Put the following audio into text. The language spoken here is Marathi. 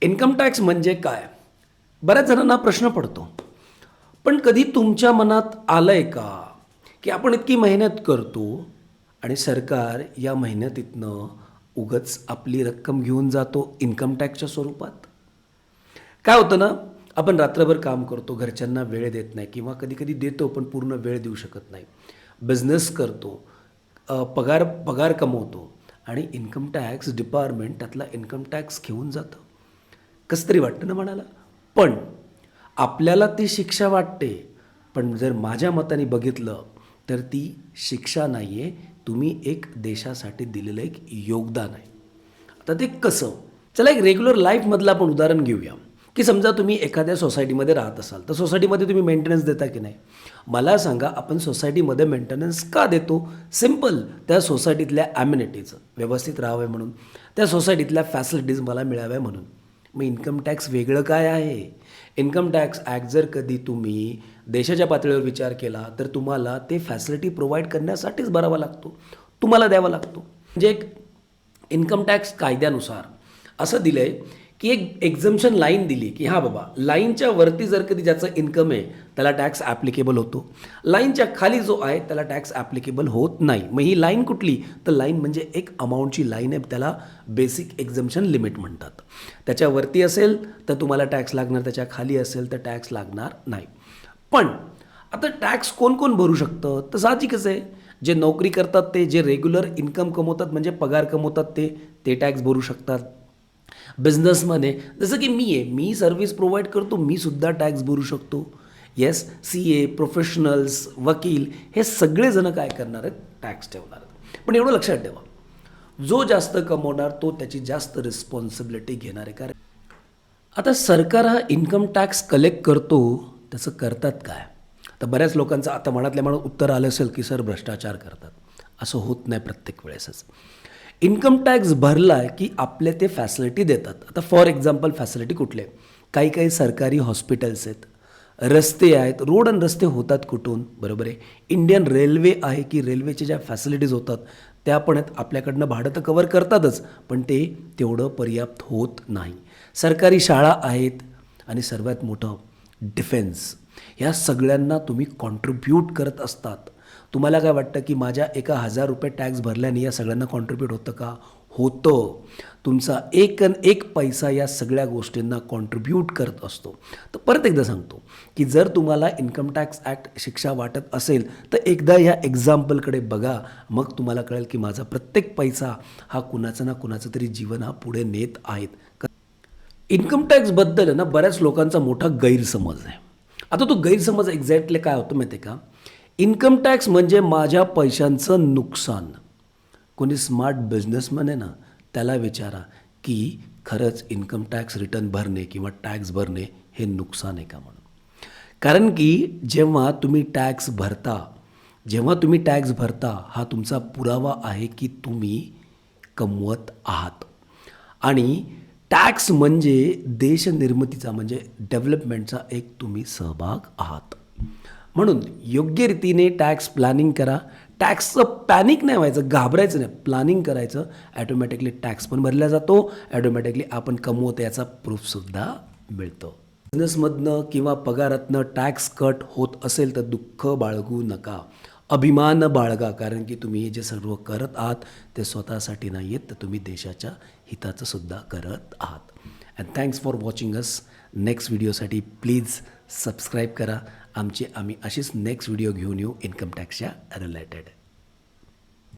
इन्कम टॅक्स म्हणजे काय? बऱ्याच जणांना प्रश्न पडतो. पण कधी तुमच्या मनात आलंय का, की आपण इतकी मेहनत करतो आणि सरकार या मेहनतीतनं उगाच आपली रक्कम घेऊन जातो इन्कम टॅक्सच्या स्वरूपात? काय होतं ना, आपण रात्रभर काम करतो, घरच्यांना वेळ देत नाही किंवा कधी-कधी देतो पण पूर्ण वेळ देऊ शकत नाही. बिझनेस करतो, पगार पगार कमवतो आणि इन्कम टॅक्स डिपार्टमेंट त्यातला इन्कम टॅक्स घेऊन जातं. कसं तरी वाटतं ना मनाला. पण आपल्याला ती शिक्षा वाटते. पण जर माझ्या मताने बघितलं, तर ती शिक्षा नाही आहे. तुम्ही एक देशासाठी दिलेलं एक योगदान आहे. आता ते कसं? चला एक रेग्युलर लाईफमधलं आपण उदाहरण घेऊया, की समजा तुम्ही एखाद्या सोसायटीमध्ये राहत असाल, तर सोसायटीमध्ये तुम्ही मेंटेनन्स देता की नाही? मला सांगा आपण सोसायटीमध्ये मेंटेनन्स का देतो? सिंपल त्या सोसायटीतल्या ॲम्युनिटीज व्यवस्थित राहावे म्हणून, त्या सोसायटीतल्या फॅसिलिटीज मला मिळाव्या म्हणून. मग इन्कम टॅक्स वेगळं काय आहे? इन्कम टॅक्स ॲक्ट जर कधी तुम्ही देशाच्या पातळीवर विचार केला, तर तुम्हाला ते फॅसिलिटी प्रोव्हाईड करण्यासाठीच भरावा लागतो. तुम्हाला द्यावा लागतो. म्हणजे एक इन्कम टॅक्स कायद्यानुसार असं दिलं आहे, की एक एक्झम्पशन लाईन दिली, की हां बाबा, लाईनच्या वरती जर कधी ज्याचं इन्कम आहे, त्याला टॅक्स ॲप्लिकेबल होतो. लाईनच्या खाली जो आहे, त्याला टॅक्स ॲप्लिकेबल होत नाही. मग ही लाईन कुठली? तर लाईन म्हणजे एक अमाऊंटची लाईन आहे, त्याला बेसिक एक्झम्पशन लिमिट म्हणतात. त्याच्यावरती असेल तर तुम्हाला टॅक्स लागणार, त्याच्या खाली असेल तर टॅक्स लागणार नाही. पण आता टॅक्स कोण कोण भरू शकतं? तर साहजिकच आहे, जे नोकरी करतात ते, जे रेग्युलर इन्कम कमवतात म्हणजे पगार कमवतात ते टॅक्स भरू शकतात. बिझनेसमन आहे, जसं की मी आहे, मी सर्व्हिस प्रोव्हाईड करतो, मी सुद्धा टॅक्स भरू शकतो. येस, CA, प्रोफेशनल्स, वकील हे सगळेजण काय करणार आहेत? टॅक्स ठेवणार आहेत. पण एवढं लक्षात ठेवा, जो जास्त कमवणार तो त्याची जास्त रिस्पॉन्सिबिलिटी घेणार आहे. कारण आता सरकार हा इन्कम टॅक्स कलेक्ट करतो, त्याचं करतात काय? तर बऱ्याच लोकांचं आता मनातल्या मनात उत्तर आलं असेल, की सर भ्रष्टाचार करतात. असं होत नाही प्रत्येक वेळेसच. इन्कम टॅक्स भरला की आपले ते फॅसिलिटी देतात. आता फॉर एक्झाम्पल फॅसिलिटी कुठले? काही काही सरकारी हॉस्पिटल्स आहेत, रस्ते आहेत. रोड आणि रस्ते होतात कुठून? बरोबर आहे. इंडियन रेल्वे आहे, की रेल्वेच्या ज्या फॅसिलिटीज होतात त्या पण आहेत. आपल्याकडनं भाडं तर कव्हर करतातच, पण ते तेवढं पर्याप्त होत नाही. सरकारी शाळा आहेत आणि सर्वात मोठं डिफेन्स. ह्या सगळ्यांना तुम्ही कॉन्ट्रिब्यूट करत असतात. तुम्हाला काय वाटतं, की माझ्या एका ₹1000 टॅक्स भरल्याने या सगळ्यांना कॉन्ट्रिब्यूट होतं का? होतं. तुमचा एक अन् एक पैसा या सगळ्या गोष्टींना कॉन्ट्रिब्यूट करत असतो. तर परत एकदा सांगतो, की जर तुम्हाला इन्कम टॅक्स ॲक्ट शिक्षा वाटत असेल, तर एकदा ह्या एक्झाम्पलकडे बघा. मग तुम्हाला कळेल, की माझा प्रत्येक पैसा हा कुणाचं ना कुणाचं तरी जीवन हा पुढे नेत आहेत. इन्कम टॅक्सबद्दल आहे ना बऱ्याच लोकांचा मोठा गैरसमज आहे. आता तो गैरसमज एक्झॅक्टली काय होतो माहिती आहे का? इन्कम टॅक्स म्हणजे माझ्या पैशांचं नुकसान. कोणी स्मार्ट बिझनेसमन आहे ना, त्याला विचारा, की खरंच इन्कम टॅक्स रिटर्न भरणे किंवा टॅक्स भरणे हे नुकसान आहे का म्हणून. कारण की जेव्हा तुम्ही टॅक्स भरता हा तुमचा पुरावा आहे, की तुम्ही कमवत आहात. आणि टॅक्स म्हणजे देशनिर्मितीचा म्हणजे डेव्हलपमेंटचा एक तुम्ही सहभाग आहात. म्हणून योग्य रीतीने टॅक्स प्लॅनिंग करा. टॅक्सचं पॅनिक नाही व्हायचं, घाबरायचं नाही, प्लॅनिंग करायचं. ॲटोमॅटिकली टॅक्स पण भरला जातो, ॲटोमॅटिकली आपण कमवतो याचा प्रूफसुद्धा मिळतो. बिझनेसमधनं किंवा पगारातनं टॅक्स कट होत असेल तर दुःख बाळगू नका, अभिमान बाळगा. कारण की तुम्ही हे जे सर्व करत आहात ते स्वतःसाठी नाही आहेत, तर तुम्ही देशाच्या हिताचं सुद्धा करत आहात. And thanks for watching us. Next व्हिडिओसाठी प्लीज सबस्क्राईब करा. आम्ही अशीच नेक्स्ट व्हिडिओ घेऊन येऊ इन्कम टॅक्सच्या रिलेटेड.